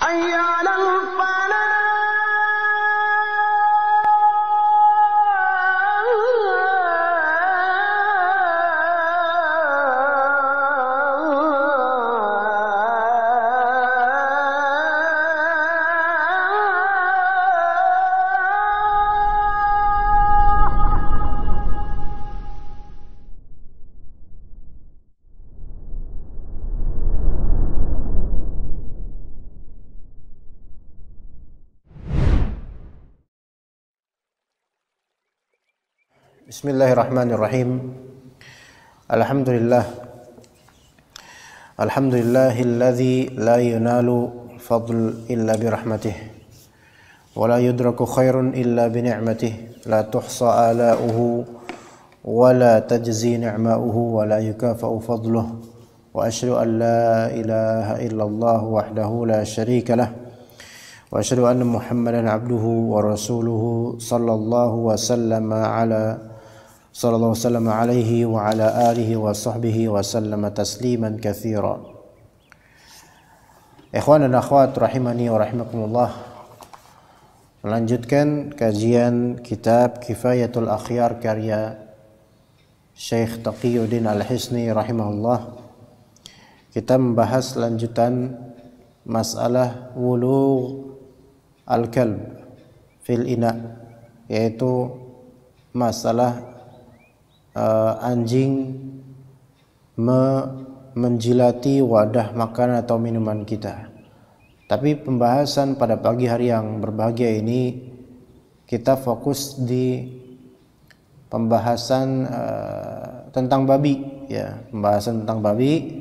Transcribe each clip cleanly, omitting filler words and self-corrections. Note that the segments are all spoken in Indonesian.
حي على Bismillahirrahmanirrahim. Alhamdulillahilladzi la yunalu fadl illa birahmatih wa la yudraku khairun illa bini'matih la tuhsa ala'uhu wa la tajzi ni'ma'uhu wa la yukafa'u fadluh wa asyhadu an la ilaha illallah wahdahu la syarika lah wa asyhadu anna Muhammadan abduhu wa rasuluhu sallallahu wasallam alaihi wa ala alihi wa sahbihi wa sallama tasliman katsira. Ikhwan dan akhwat rahimani wa rahimakumullah. Melanjutkan kajian kitab Kifayatul Akhyar karya Syekh Taqiyuddin Al-Hisni rahimahullah. Kita membahas lanjutan masalah wulugh al-kalb fil ina, yaitu masalah anjing menjilati wadah makanan atau minuman kita. Tapi pembahasan pada pagi hari yang berbahagia ini kita fokus di pembahasan tentang babi, ya, pembahasan tentang babi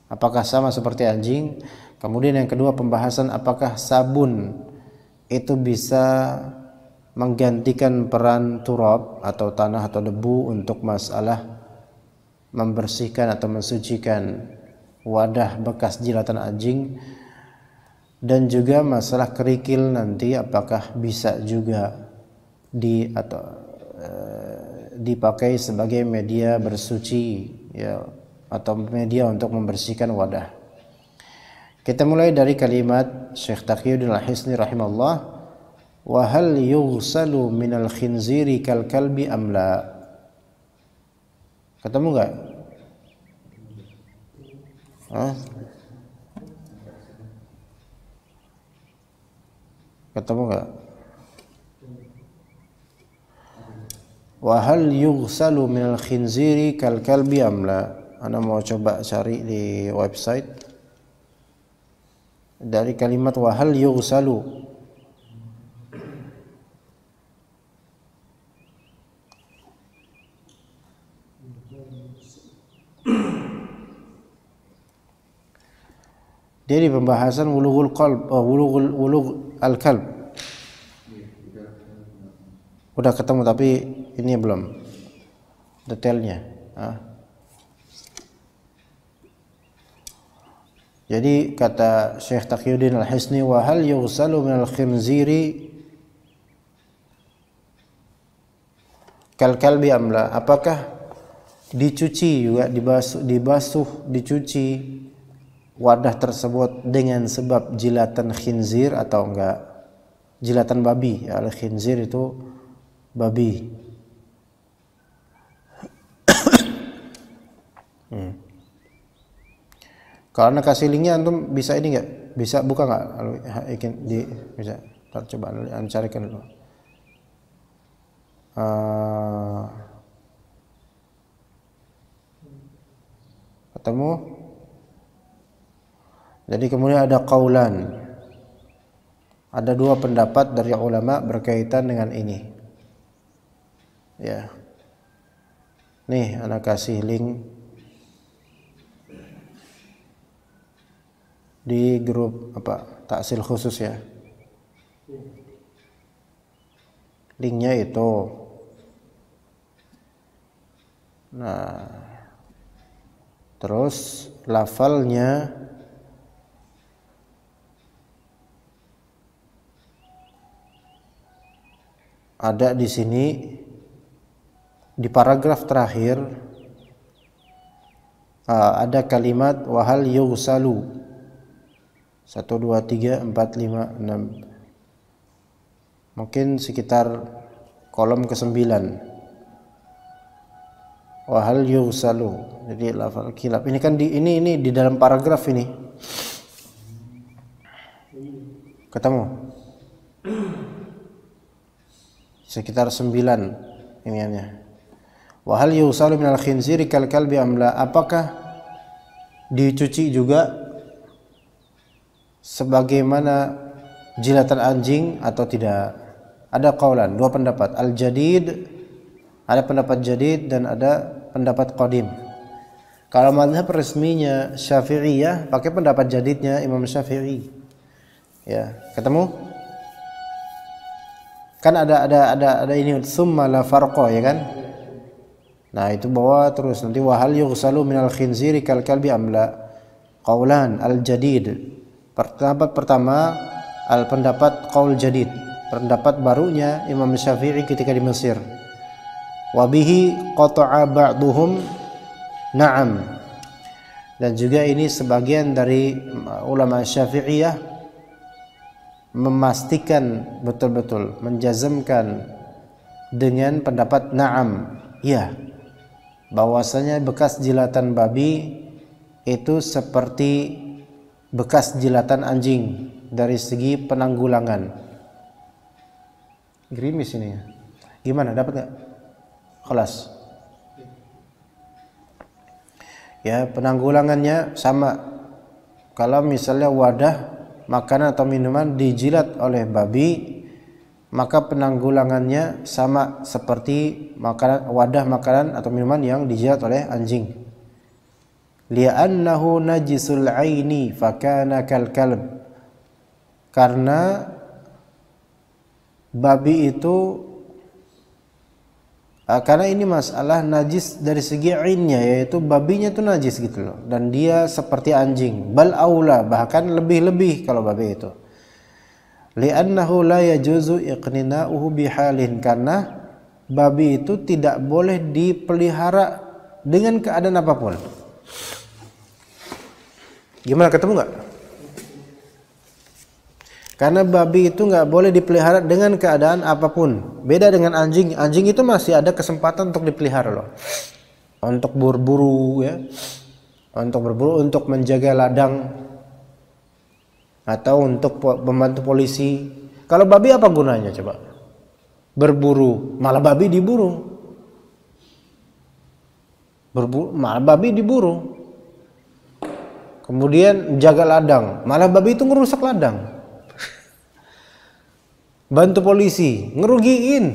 apakah sama seperti anjing. Kemudian yang kedua pembahasan apakah sabun itu bisa menggantikan peran turab atau tanah atau debu untuk masalah membersihkan atau mensucikan wadah bekas jilatan anjing, dan juga masalah kerikil nanti apakah bisa juga dipakai sebagai media bersuci, ya, atau media untuk membersihkan wadah. Kita mulai dari kalimat Syekh Taqiyuddin Al-Hisni rahimahullah, wa hal yughsalu minal khinziri kal kalbi am la. Ketemu enggak? Ketemu enggak? Wa hal yughsalu minal khinziri kal kalbi am la. Ana mau coba cari di website dari kalimat wa hal yughsalu. Dia di pembahasan wulughul al-kalb. Udah ketemu tapi ini belum detailnya. Jadi kata Syekh Taqiyuddin Al-Hisni, wa hal yughsalu minal khinziri kal kalbi amla. Apakah dicuci juga, dicuci wadah tersebut dengan sebab jilatan khinzir atau enggak? Jilatan babi, ya, al-khinzir itu babi. Kalau anda kasih linknya antum bisa ini enggak? Bisa buka enggak? Bisa. Ntar coba anda carikan dulu. Ketemu? Jadi kemudian ada qaulan. Ada dua pendapat dari ulama berkaitan dengan ini. Ya. Nih, ana kasih link di grup taksil khusus, ya. Linknya itu. Nah, terus lafalnya ada di sini di paragraf terakhir. Ada kalimat wahal yughsalu 1, 2, 3, 4, 5, 6. Mungkin sekitar kolom ke-9. Wa hal yughsalu. Jadi lafal kilab. Ini kan ini di dalam paragraf ini. Ketemu? Sekitar 9 iniannya. Wa hal yughsalu minal khinziri kal kalbi amla. Apakah dicuci juga sebagaimana jilatan anjing atau tidak? Ada qaulan, dua pendapat. Al-jadid, ada pendapat jadid dan ada pendapat qadim. Kalau mazhab resminya Syafi'iyah pakai pendapat jadidnya Imam Syafi'i. Ya, ketemu? Kan ada ini summa la farqa, ya kan? Nah, itu bawa terus nanti wa hal yughsalu minal khinziri kal kalbi amla. Qaulan al-jadid. Pendapat pertama pendapat qaul jadid, pendapat barunya Imam Syafi'i ketika di Mesir. Wa bihi qata'a ba'duhum na'am. Dan juga ini sebagian dari ulama Syafi'iyah memastikan betul-betul, menjazmkan dengan pendapat na'am, ya, bahwasanya bekas jilatan babi itu seperti bekas jilatan anjing dari segi penanggulangan. Gerimis ini ya. Gimana, dapat nggak? Kelas. Ya, penanggulangannya sama. Kalau misalnya wadah makanan atau minuman dijilat oleh babi, maka penanggulangannya sama seperti wadah makanan atau minuman yang dijilat oleh anjing. Li'annahu najisul aini fakana kal kalb. Karena babi itu karena ini masalah najis dari segi ainnya, yaitu babinya itu najis gitu loh, dan dia seperti anjing, bal aula, bahkan lebih-lebih kalau babi itu. Li'annahu la yajuzu iqnina'uhu bihalin, karena babi itu tidak boleh dipelihara dengan keadaan apapun. Gimana, ketemu nggak? Karena babi itu nggak boleh dipelihara dengan keadaan apapun. Beda dengan anjing. Anjing itu masih ada kesempatan untuk dipelihara loh. Untuk berburu ya. Untuk berburu, untuk menjaga ladang, atau untuk membantu polisi. Kalau babi apa gunanya coba? Berburu, malah babi diburu. Malah babi diburu. Kemudian jaga ladang, malah babi itu ngerusak ladang. Bantu polisi, ngerugiin.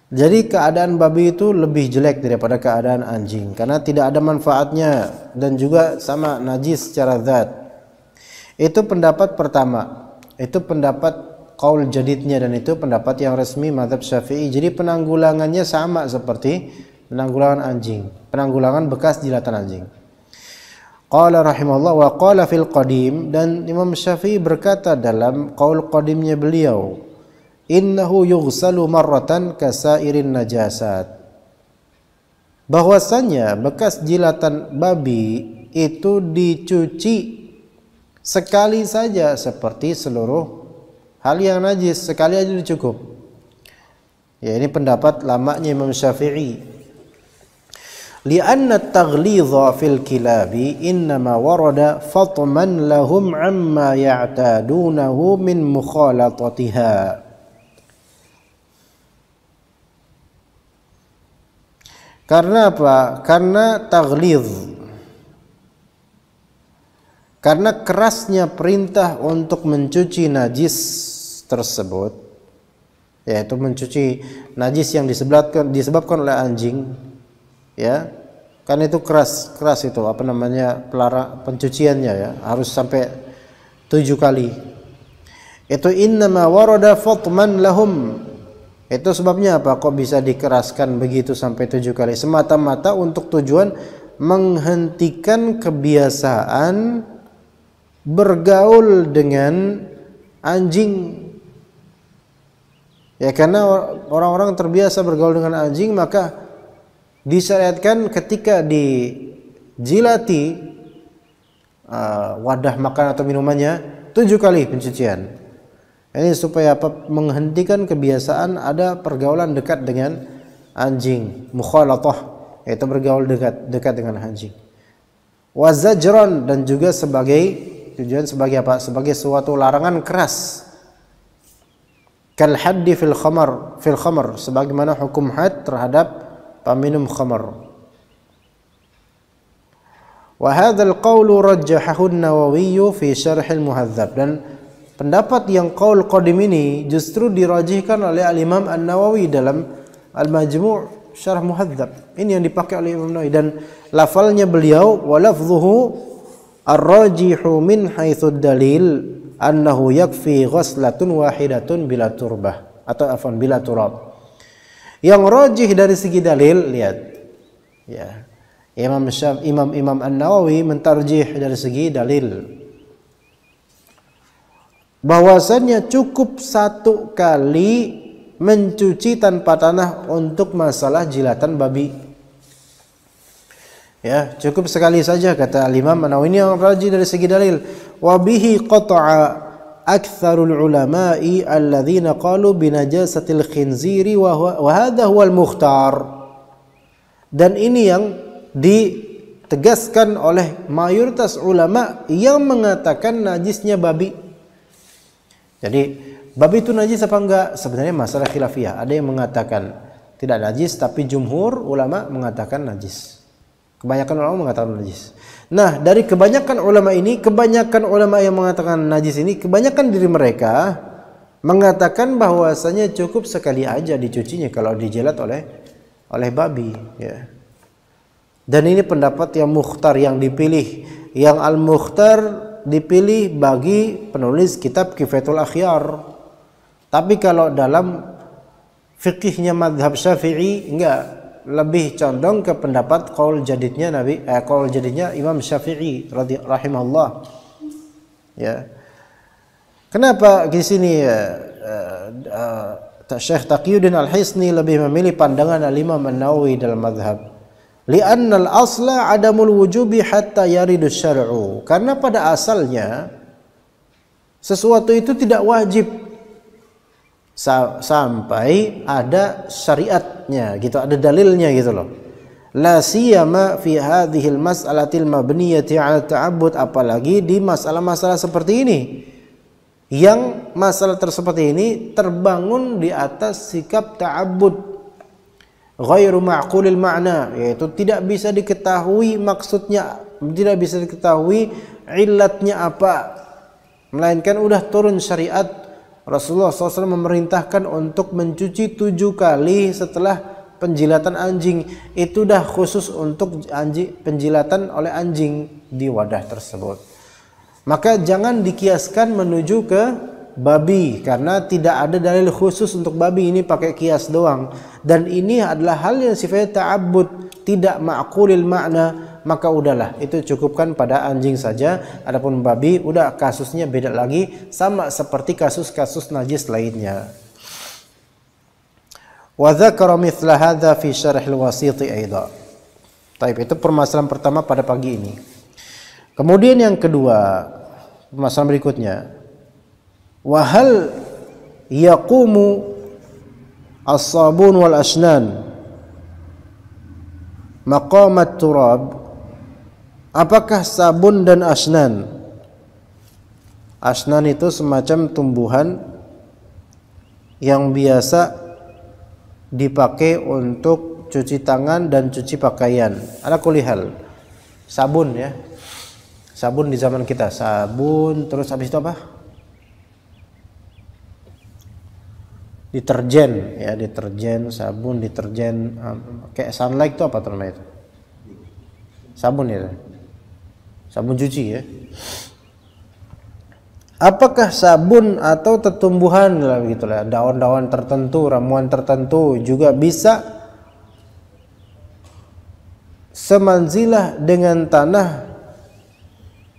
Jadi keadaan babi itu lebih jelek daripada keadaan anjing, karena tidak ada manfaatnya dan juga sama najis secara zat. Itu pendapat pertama. Itu pendapat qaul jadidnya, dan itu pendapat yang resmi mazhab Syafi'i. Jadi penanggulangannya sama seperti penanggulangan anjing, penanggulangan bekas jilatan anjing. Qala rahimahullah wa qala fil qadim, dan Imam Syafi'i berkata dalam qaul qadimnya beliau, innahu yughsalu marratan kasairin najasat, bahwasanya bekas jilatan babi itu dicuci sekali saja seperti seluruh hal yang najis, sekali aja cukup. Ya, ini pendapat lamanya Imam Syafi'i. Li'anna at-taghlidha fil kilabi innama warada fatman lahum amma ya'tadunahu min mukhalatatiha. Karena apa? Karena taghlidh. Karena kerasnya perintah untuk mencuci najis tersebut, yaitu mencuci najis yang disebabkan oleh anjing, ya, kan itu keras itu apa namanya, pencuciannya ya, harus sampai 7 kali. Itu innama warada fatman lahum. Itu sebabnya apa? Kok bisa dikeraskan begitu sampai 7 kali? Semata-mata untuk tujuan menghentikan kebiasaan bergaul dengan anjing. Ya, karena orang-orang terbiasa bergaul dengan anjing, maka disyariatkan ketika dijilati wadah makan atau minumannya 7 kali pencucian. Ini supaya apa? Menghentikan kebiasaan ada pergaulan dekat dengan anjing, mukhalatah, yaitu bergaul dekat dengan anjing. Wa zajran, dan juga tujuan sebagai apa? Sebagai suatu larangan keras. Kal haddi fil khamar, sebagaimana hukum had terhadap peminum khamar. Wa hadzal qaulu rajjahahu an-Nawawi fi Syarh al-Muhadzab, dan pendapat yang qaul qadim ini justru dirajihkan oleh al-Imam An-Nawawi dalam Al-Majmu' Syarh Muhadzab. Ini yang dipakai oleh Imam Nawawi, dan lafalnya beliau wa lafdhuhu ar-rajihu min haitsu dalil annahu yakfi ghuslatun wahidatun bila turbah atau afwan bila turab. Yang rajih dari segi dalil, lihat ya, Imam An-Nawawi mentarjih dari segi dalil bahwasannya cukup 1 kali mencuci tanpa tanah untuk masalah jilatan babi. Ya, cukup sekali saja kata Imam An-Nawawi. Ini yang rajih dari segi dalil. Wa bihi qata'a aktsarul ulama'i alladzina qalu bi najasatil khinziri wa hadha huwal mukhtar. Dan ini yang ditegaskan oleh mayoritas ulama yang mengatakan najisnya babi. Jadi babi itu najis apa enggak? Sebenarnya masalah khilafiyah. Ada yang mengatakan tidak najis, tapi jumhur ulama mengatakan najis. Kebanyakan ulama mengatakan najis. Nah, dari kebanyakan ulama ini, kebanyakan ulama yang mengatakan najis ini, kebanyakan diri mereka mengatakan bahwasanya cukup sekali aja dicucinya kalau dijilat oleh babi, ya. Dan ini pendapat yang mukhtar, yang dipilih, yang al-mukhtar dipilih bagi penulis kitab Kifayatul Akhyar. Tapi kalau dalam fikihnya mazhab Syafi'i enggak, lebih condong ke pendapat qaul jadidnya Imam Syafi'i rahimahullah. Ya. Kenapa di sini Syekh Taqiyuddin Al-Hisni lebih memilih pandangan Al-Imam An-Nawawi dalam mazhab? Li'anna al-asla adamul wujubi hatta yaridu syar'u. Karena pada asalnya sesuatu itu tidak wajib sampai ada syariatnya gitu, ada dalilnya gitu loh. La siyama fi hadhil mas'alatil mabniyati 'ala ta'abbud, apalagi di masalah-masalah seperti ini, yang masalah tersebut ini terbangun di atas sikap ta'abbud ghairu ma'qulil ma'na, yaitu tidak bisa diketahui maksudnya, tidak bisa diketahui illatnya apa, melainkan udah turun syariat. Rasulullah SAW memerintahkan untuk mencuci 7 kali setelah penjilatan anjing. Itu dah khusus untuk penjilatan oleh anjing di wadah tersebut. Maka jangan dikiaskan menuju ke babi, karena tidak ada dalil khusus untuk babi. Ini pakai kias doang. Dan ini adalah hal yang sifatnya ta'abbud, tidak ma'qulil makna. Maka udahlah, itu cukupkan pada anjing saja. Adapun babi, udah kasusnya beda lagi, sama seperti kasus-kasus najis lainnya. Wa dzakara mithla hadza fi Syarh al-Wasiti aidha. Baik, itu permasalahan pertama pada pagi ini. Kemudian yang kedua, permasalahan berikutnya, wa hal yaqumu as-sabun wal asnan maqamat turab? Apakah sabun dan asnan? Asnan itu semacam tumbuhan yang biasa dipakai untuk cuci tangan dan cuci pakaian. Ala kulli hal, sabun ya. Sabun di zaman kita, sabun, terus habis itu apa? Deterjen ya, deterjen, sabun, deterjen, kayak Sunlight itu apa namanya itu? Sabun ya. Sabun cuci ya. Apakah sabun atau tumbuhan lah begitulah, daun-daun tertentu, ramuan tertentu juga bisa semanzilah dengan tanah?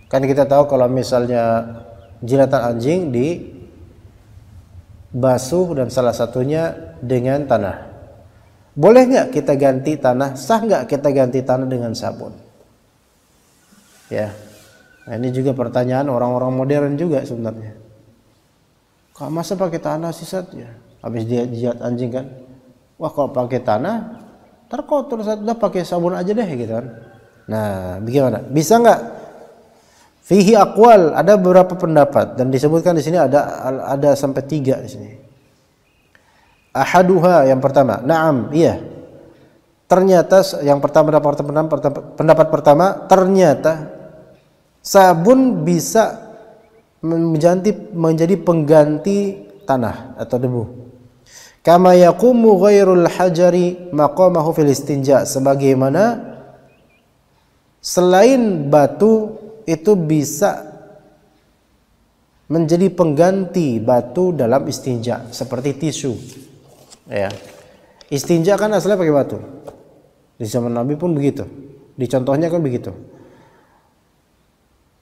Kan kita tahu kalau misalnya jilatan anjing dibasuh dan salah satunya dengan tanah. Boleh nggak kita ganti tanah? Sah nggak kita ganti tanah dengan sabun? Ya, Nah, ini juga pertanyaan orang-orang modern juga sebenarnya. Kok masa pakai tanah sih Sat? Ya, habis dia jilat anjing kan. Wah, kalau pakai tanah terkotor, Sat, udah pakai sabun aja deh gitu kan. Nah, bagaimana? Bisa nggak? Fihi aqwal, ada beberapa pendapat dan disebutkan di sini ada sampai 3 di sini. Ahaduha, yang pertama, na'am, iya. Ternyata yang pertama, pendapat pertama, ternyata sabun bisa menjadi pengganti tanah atau debu. Kama yaqumu ghairul hajari maqamahu fil istinja, sebagaimana selain batu itu bisa menjadi pengganti batu dalam istinja, seperti tisu. Ya. Istinja kan asalnya pakai batu. Di zaman Nabi pun begitu. Di contohnya kan begitu.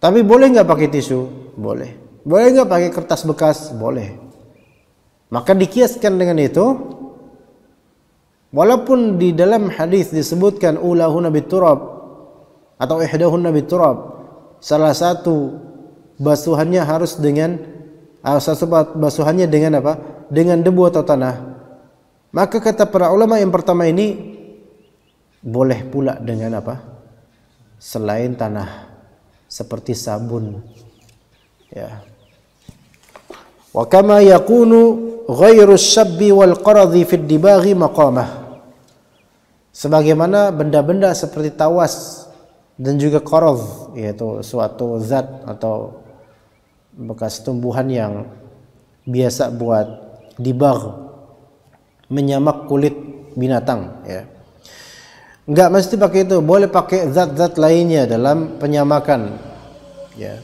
Tapi boleh nggak pakai tisu? Boleh. Boleh nggak pakai kertas bekas? Boleh. Maka dikiaskan dengan itu, walaupun di dalam hadis disebutkan ulahunna biturab atau ihdahunna biturab, salah satu basuhannya harus dengan basuhannya dengan apa? Dengan debu atau tanah. Maka kata para ulama yang pertama ini boleh pula dengan apa? Selain tanah, seperti sabun. Ya. Wa kama yakunu ghairu syabbi wal qaradhi fid dibaghi maqamah. Sebagaimana benda-benda seperti tawas dan juga qaradh, yaitu suatu zat atau bekas tumbuhan yang biasa buat dibagh, menyamak kulit binatang, ya. Enggak mesti pakai itu, boleh pakai zat-zat lainnya dalam penyamakan, ya.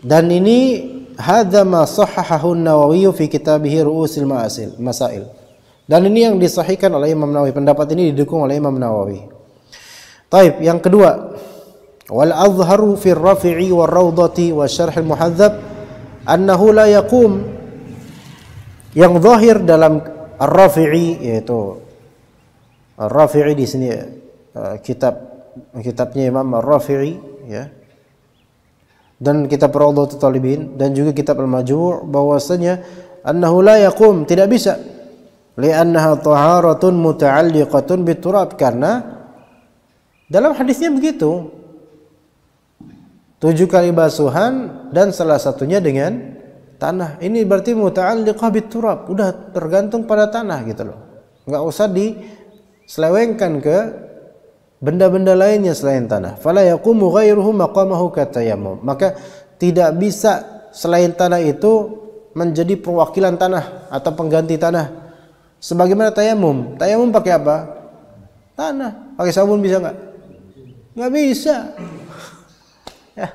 Dan ini hadza ma sahhahahu an-Nawawi fi kitabih Ru'usil Masail. Dan ini yang disahihkan oleh Imam Nawawi. Pendapat ini didukung oleh Imam Nawawi. Taib, yang kedua, wal azharu fi ar-rafi'i war rawdati wa syarh al-muhadzab annahu la yaqum. Yang zahir dalam ar-rafi'i, yaitu Ar-Rafi'i di sini kitabnya Imam Ar-Rafi'i, ya. Dan kitab Rawdatul Talibin dan juga kitab Al-Majmu' bahwasanya annahu la yaqum, tidak bisa. Li'annaha taharatun muta'alliqatun biturab, karena dalam hadisnya begitu. 7 kali basuhan dan salah satunya dengan tanah. Ini berarti muta'alliqah biturab, udah tergantung pada tanah gitu loh. Enggak usah diselewengkan ke benda-benda lainnya selain tanah. Fala yaqumu ghairuhu maqamahu katayammum. Maka tidak bisa selain tanah itu menjadi perwakilan tanah atau pengganti tanah. Sebagaimana tayamum. Tayamum pakai apa? Tanah. Pakai sabun bisa enggak? Enggak bisa. Ya.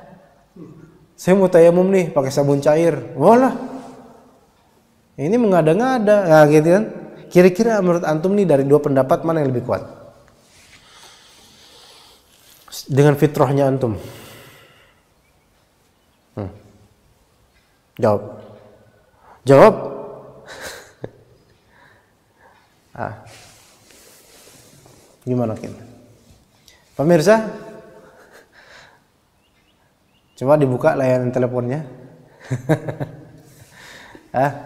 Saya mau tayamum nih pakai sabun cair. Boleh. Ini mengada-ngada. Nah, gitu kan. Kira-kira menurut antum nih dari 2 pendapat mana yang lebih kuat? Dengan fitrahnya antum. Jawab. Jawab. Gimana Kin? Pemirsa, coba dibuka layanan teleponnya.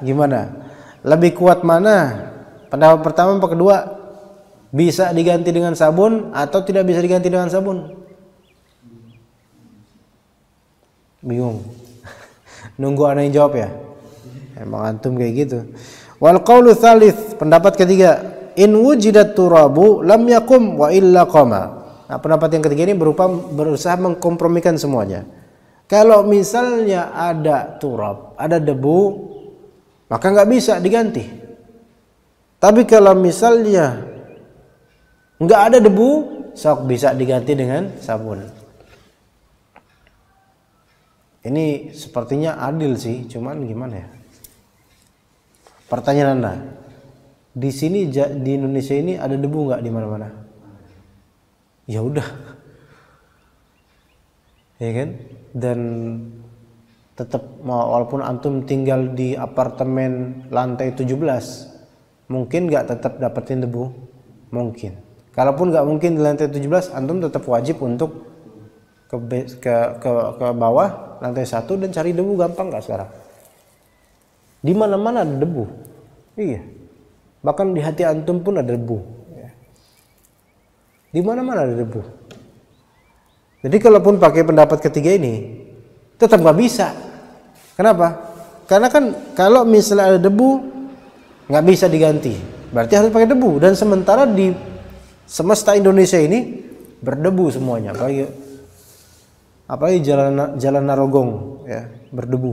Gimana? Lebih kuat mana? Pendapat pertama apa kedua? Bisa diganti dengan sabun atau tidak bisa diganti dengan sabun? Bingung. Nunggu ana yang jawab ya? Emang antum kayak gitu. Wal qaulu tsalits, pendapat ketiga, in wujidat turabu lam yakum wa illa qama. Nah, pendapat yang ketiga ini berusaha mengkompromikan semuanya. Kalau misalnya ada turab, ada debu, maka nggak bisa diganti. Tapi kalau misalnya nggak ada debu, sok bisa diganti dengan sabun. Ini sepertinya adil sih, cuman gimana ya? Pertanyaan Anda, di sini di Indonesia ini ada debu nggak di mana-mana? Ya udah, ya kan? Dan tetap walaupun antum tinggal di apartemen lantai 17, mungkin nggak tetap dapetin debu? Mungkin. Kalaupun nggak mungkin di lantai 17, antum tetap wajib untuk ke bawah lantai 1 dan cari debu gampang nggak sekarang? Di mana-mana ada debu. Iya. Bahkan di hati antum pun ada debu. Ya. Di mana-mana ada debu. Jadi kalaupun pakai pendapat ketiga ini, tetap nggak bisa. Kenapa? Karena kan kalau misalnya ada debu nggak bisa diganti. Berarti harus pakai debu. Dan sementara di semesta Indonesia ini berdebu semuanya. Apalagi jalan Narogong ya, berdebu.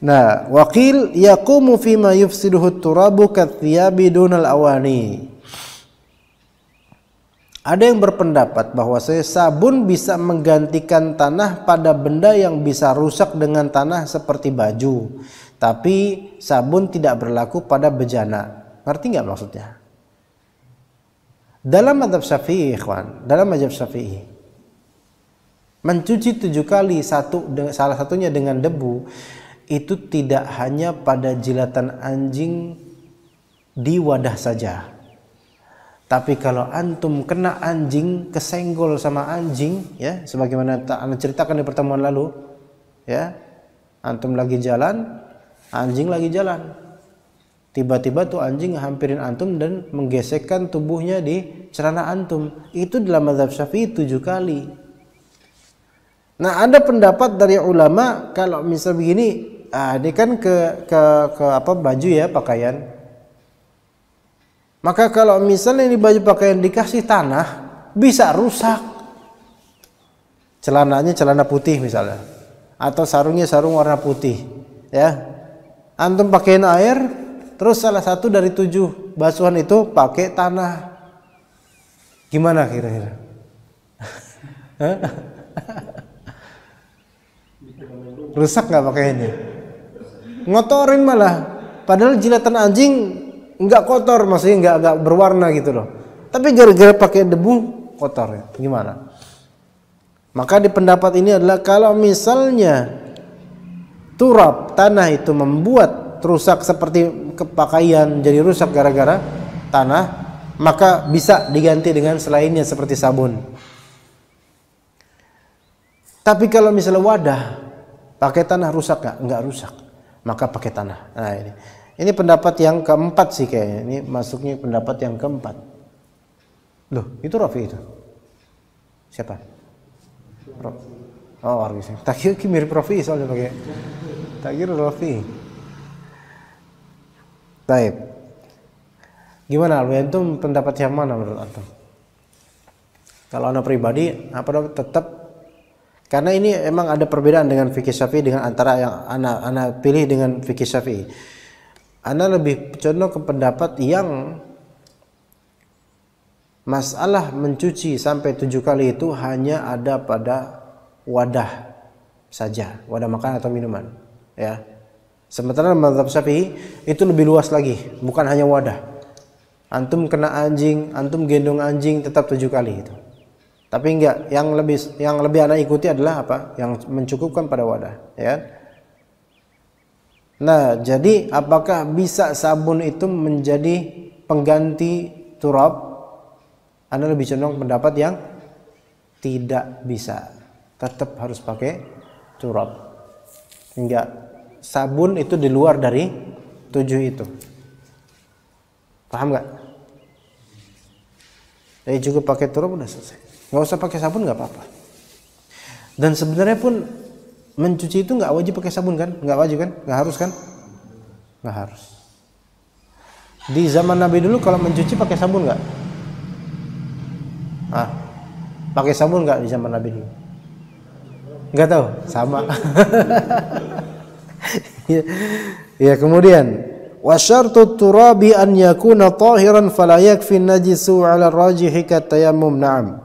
Nah, waqil yaqumu fima yufsiduhu turabu kathiyabi dunal awani. Ada yang berpendapat bahwa sabun bisa menggantikan tanah pada benda yang bisa rusak dengan tanah seperti baju, tapi sabun tidak berlaku pada bejana. Ngerti nggak maksudnya? Dalam mazhab Syafi'i, ikhwan, dalam mazhab Syafi'i, mencuci 7 kali salah satunya dengan debu itu tidak hanya pada jilatan anjing di wadah saja. Tapi kalau antum kena anjing, kesenggol sama anjing, ya, sebagaimana Anda ceritakan di pertemuan lalu, ya, antum lagi jalan, anjing lagi jalan, tiba-tiba tuh anjing hampirin antum dan menggesekkan tubuhnya di celana antum, itu dalam mazhab Syafi'i 7 kali. Nah, ada pendapat dari ulama kalau misal begini, ini kan ke baju ya, pakaian. Maka kalau misalnya ini baju pakaian dikasih tanah, bisa rusak. Celananya celana putih misalnya, atau sarungnya sarung warna putih, ya. Antum pakaiin air, terus salah satu dari 7 basuhan itu pakai tanah. Gimana kira-kira? Rusak nggak pakaiannya? Ngotorin malah. Padahal jilatan anjing nggak kotor, maksudnya nggak berwarna gitu loh. Tapi gara-gara pakai debu kotor ya. Gimana? Maka di pendapat ini adalah kalau misalnya turab tanah itu membuat rusak seperti pakaian jadi rusak gara-gara tanah, maka bisa diganti dengan selainnya seperti sabun. Tapi kalau misalnya wadah pakai tanah rusak nggak? Nggak rusak. Maka pakai tanah. Nah ini pendapat yang keempat sih kayaknya. Ini masuknya pendapat yang keempat. Loh, itu Rafi itu. Siapa? Oh, Rafi. Tak kira mirip Rafi soalnya pakai. Tak kira Rafi. Baik. Gimana antum pendapat yang mana menurut antum? Kalau anak pribadi tetap, karena ini emang ada perbedaan dengan fikih Syafi'i dengan antara yang anak pilih dengan fikih Syafi'i. Ana lebih condong ke pendapat yang masalah mencuci sampai 7 kali itu hanya ada pada wadah saja, wadah makan atau minuman, ya. Sementara mazhab Syafi'i itu lebih luas lagi, bukan hanya wadah. Antum kena anjing, antum gendong anjing tetap 7 kali itu. Tapi enggak, yang lebih ana ikuti adalah apa? Yang mencukupkan pada wadah, ya. Nah, jadi apakah bisa sabun itu menjadi pengganti turab? Anda lebih condong pendapat yang tidak bisa. Tetap harus pakai turab. Enggak, sabun itu di luar dari 7 itu. Paham enggak? Jadi cukup pakai turab udah selesai. Enggak usah pakai sabun enggak apa-apa. Dan sebenarnya pun mencuci itu nggak wajib pakai sabun kan? Nggak wajib kan? Nggak harus kan? Nggak harus. Di zaman Nabi dulu kalau mencuci pakai sabun nggak? Pakai sabun nggak di zaman Nabi dulu? Nggak tahu, sama. Ya, kemudian wa syartu turabi an yakuna tahiran fala yakfi najisu ala rajihi ka tayammum. Na'am.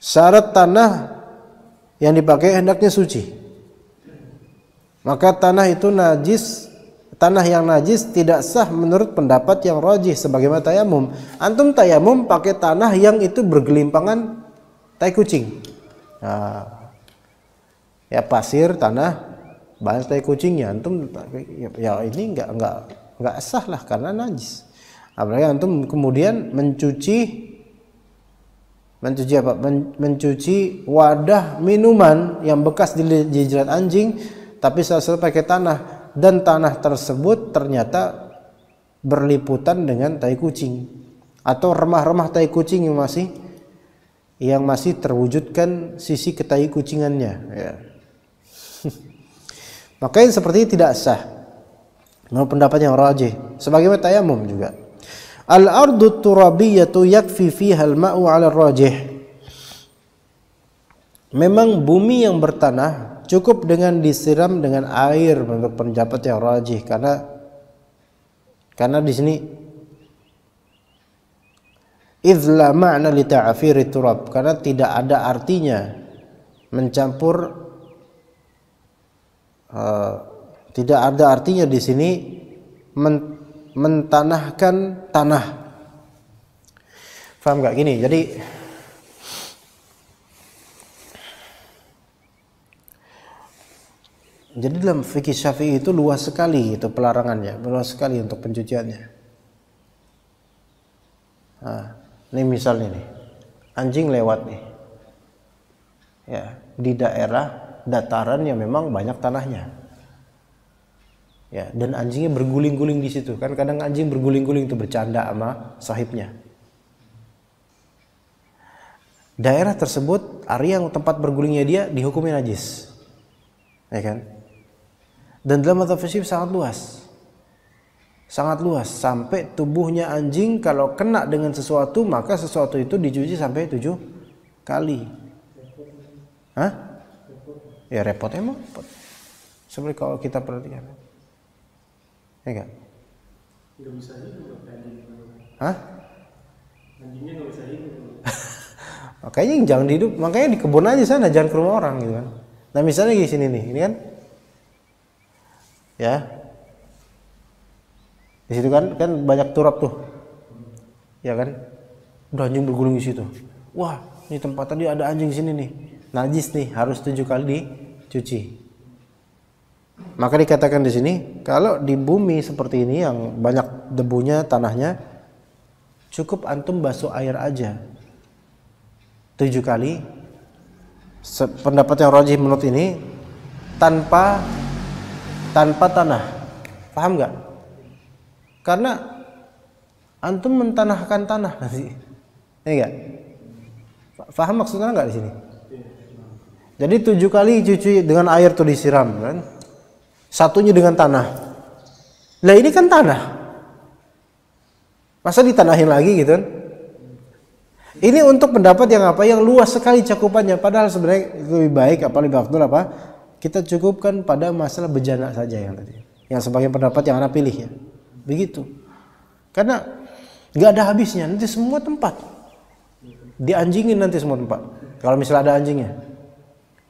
Syarat tanah yang dipakai hendaknya suci. Maka tanah itu najis, tanah yang najis tidak sah menurut pendapat yang rajih sebagaimana tayamum. Antum tayamum pakai tanah yang itu bergelimpangan tai kucing. Nah, ya pasir, tanah, banyak tai kucingnya. Antum ya ini enggak sah lah karena najis. Apalagi antum kemudian mencuci apa? Mencuci wadah minuman yang bekas dijilat anjing, tapi selesai pakai tanah, dan tanah tersebut ternyata berliputan dengan tai kucing atau remah-remah tai kucing yang masih terwujudkan sisi ketai kucingannya. Ya. Maka yang seperti ini tidak sah. Menurut pendapat yang rajih, sebagaimana tayamum juga. Al-ardu turabiyatu yakfi fiha al-ma'u 'ala ar-rajih. Memang bumi yang bertanah cukup dengan disiram dengan air menurut pendapat yang rajih, karena di sini idz la ma'na li ta'firi turab, karena tidak ada artinya mencampur tidak ada artinya di sini mentanahkan tanah. Paham nggak? Gini, jadi dalam fikih Syafi'i itu luas sekali itu pelarangannya, luas sekali untuk pencuciannya. Nah, ini misalnya nih, anjing lewat nih, ya di daerah dataran yang memang banyak tanahnya. Ya, dan anjingnya berguling-guling di situ. Kan kadang anjing berguling-guling itu bercanda sama sahibnya. Daerah tersebut, area yang tempat bergulingnya dia dihukumi najis. Ya kan? Dan dalam mazhab Syafi'i sangat luas. Sangat luas sampai tubuhnya anjing kalau kena dengan sesuatu, maka sesuatu itu dicuci sampai 7 kali. Hah? Ya repot emang. Seperti kalau kita perhatikan. Ya kan? Nggak bisa hidup anjing. Hah? Anjingnya nggak bisa hidup. Makanya jangan hidup, makanya di kebun aja sana, jangan ke rumah orang gitu kan. Nah misalnya di sini nih, ini kan, ya, di situ kan banyak turap tuh, ya kan, udah anjing berguling di situ. Wah, ini tempat tadi ada anjing di sini nih, najis nih, harus 7 kali dicuci. Maka dikatakan di sini, kalau di bumi seperti ini yang banyak debunya, tanahnya, cukup antum basuh air aja 7 kali. Pendapat yang rajih menurut ini tanpa tanah. Paham nggak? Karena antum mentanahkan tanah nanti. Ya enggak? Paham maksudnya nggak di sini? Jadi 7 kali cuci dengan air tuh disiram kan? Satunya dengan tanah. Lah ini kan tanah. Masa ditanahin lagi gitu kan? Ini untuk pendapat yang apa? Yang luas sekali cakupannya. Padahal sebenarnya lebih baik lebih afdal apa? Kita cukupkan pada masalah bejana saja yang tadi. Yang sebagian pendapat yang Anda pilih ya. Begitu. Karena nggak ada habisnya. Nanti semua tempat dianjingin nanti semua tempat. Kalau misalnya ada anjingnya,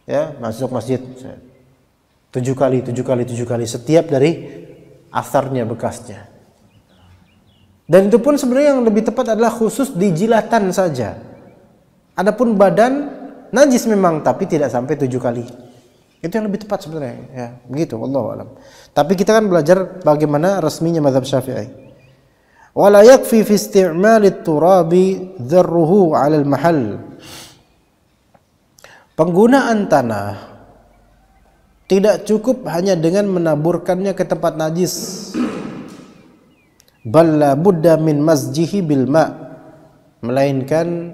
ya masuk masjid 7 kali setiap dari asarnya, bekasnya. Dan itu pun sebenarnya yang lebih tepat adalah khusus di jilatan saja. Adapun badan najis memang, tapi tidak sampai 7 kali. Itu yang lebih tepat sebenarnya. Ya, begitu. Wallahu a'lam. Tapi kita kan belajar bagaimana resminya mazhab Syafi'i. Wala yakfi fi isti'mal at-turabi dharruhu 'ala al-mahall. Penggunaan tanah tidak cukup hanya dengan menaburkannya ke tempat najis. Bal la budda min mazjihi bil ma', melainkan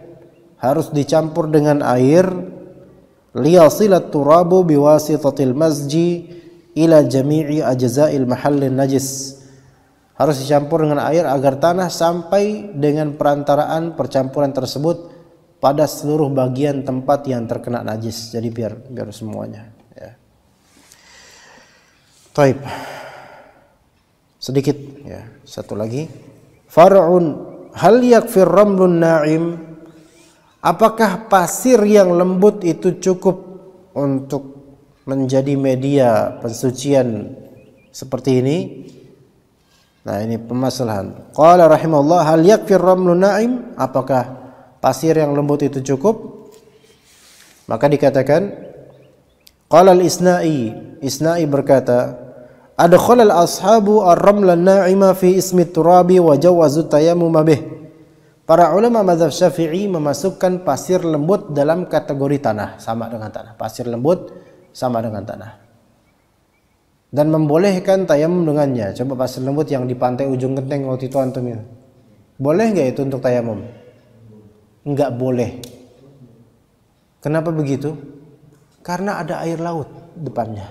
harus dicampur dengan air, liyasilat turabu biwasitatil mazji ila jami'i ajza'il mahallin najis. Harus dicampur dengan air agar tanah sampai dengan perantaraan percampuran tersebut pada seluruh bagian tempat yang terkena najis. Jadi biar semuanya ya. Taib. Sedikit ya, satu lagi. Far'un hal yakfir ramlun na'im? Apakah pasir yang lembut itu cukup untuk menjadi media pensucian seperti ini? Nah, ini permasalahan. Qala rahimahullah, hal yakfir ramlun na'im? Apakah pasir yang lembut itu cukup? Maka dikatakan, qala al-Isna'i berkata, adkhala al-ashabu ar-ramla an-na'ima fi ismi turabi wa jawazu tayammum bih. Para ulama mazhab Syafi'i memasukkan pasir lembut dalam kategori tanah, sama dengan tanah. Pasir lembut sama dengan tanah. Dan membolehkan tayamum dengannya. Coba pasir lembut yang di pantai ujung genteng waktu itu antum itu. Boleh nggak itu untuk tayamum? Nggak boleh. Kenapa begitu? Karena ada air laut depannya.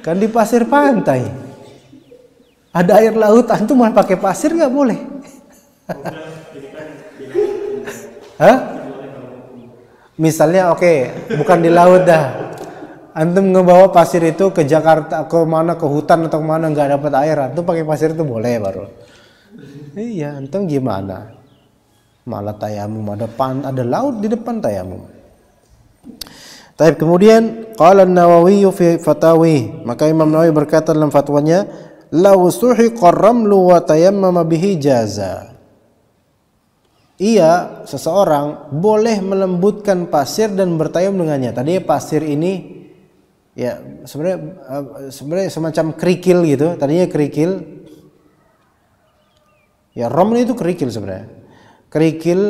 Kan di pasir pantai ada air laut, antum mau pakai pasir nggak boleh. Hah? Misalnya bukan di laut dah. Antum ngebawa pasir itu ke Jakarta, ke mana, ke hutan atau mana, nggak dapat air, antum pakai pasir itu boleh baru. Iya, antum gimana? Malah tayamum, ada laut di depan tayamum. Tapi kemudian qala an-Nawawi fi fatawi, maka Imam Nawawi berkata dalam fatwanya, law suhiqa ar-ramlu wa tayammama bihi jaza. Ia, seseorang boleh melembutkan pasir dan bertayamum dengannya. Tadi pasir ini ya sebenarnya semacam kerikil gitu. Tadinya kerikil. Ya raml itu kerikil sebenarnya. Kerikil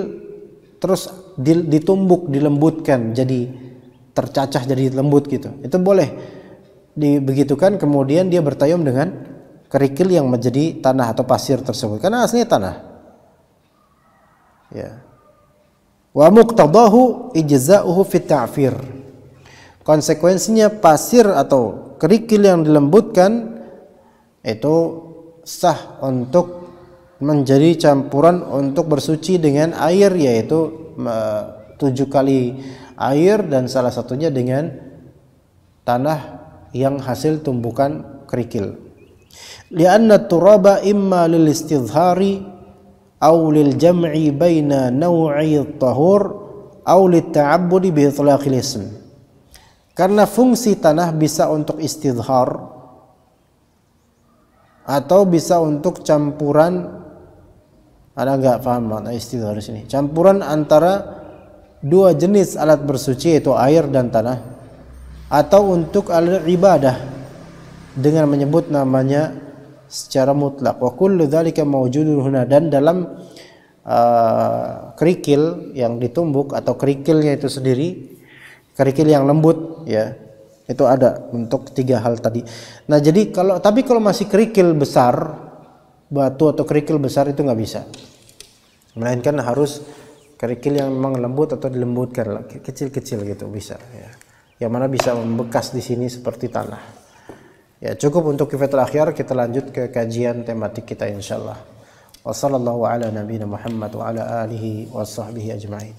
terus ditumbuk, dilembutkan jadi tercacah jadi lembut gitu. Itu boleh dibegitukan, kemudian dia bertayamum dengan kerikil yang menjadi tanah atau pasir tersebut. Karena aslinya tanah. Ya. Wa muqtadahu ijza'uhu fi ta'fir. Konsekuensinya pasir atau kerikil yang dilembutkan itu sah untuk menjadi campuran untuk bersuci dengan air, yaitu 7 kali air dan salah satunya dengan tanah yang hasil tumbukan kerikil. Lianna turaba imma lil istidhari aw lil jam'i baina naw'i at-tahur aw lit ta'abbudi bi itlaqil ism. Karena fungsi tanah bisa untuk istidhar atau bisa untuk campuran. Ada nggak paham makna istidhar di sini? Campuran antara dua jenis alat bersuci, yaitu air dan tanah, atau untuk alat ibadah dengan menyebut namanya secara mutlak. Wa kullu dzalika mawjudun huna, dan dalam kerikil yang ditumbuk atau kerikilnya itu sendiri, kerikil yang lembut ya, itu ada untuk 3 hal tadi. Nah, jadi kalau masih kerikil besar, batu atau kerikil besar itu nggak bisa, melainkan harus kerikil yang memang lembut atau dilembutkan, kecil-kecil gitu bisa ya. Yang mana bisa membekas di sini seperti tanah. Ya, cukup untuk Kifatul Akhyar, kita lanjut ke kajian tematik kita insyaallah. Wassallallahu ala nabiyina Muhammad wa ala alihi wa sahbihi ajma'in.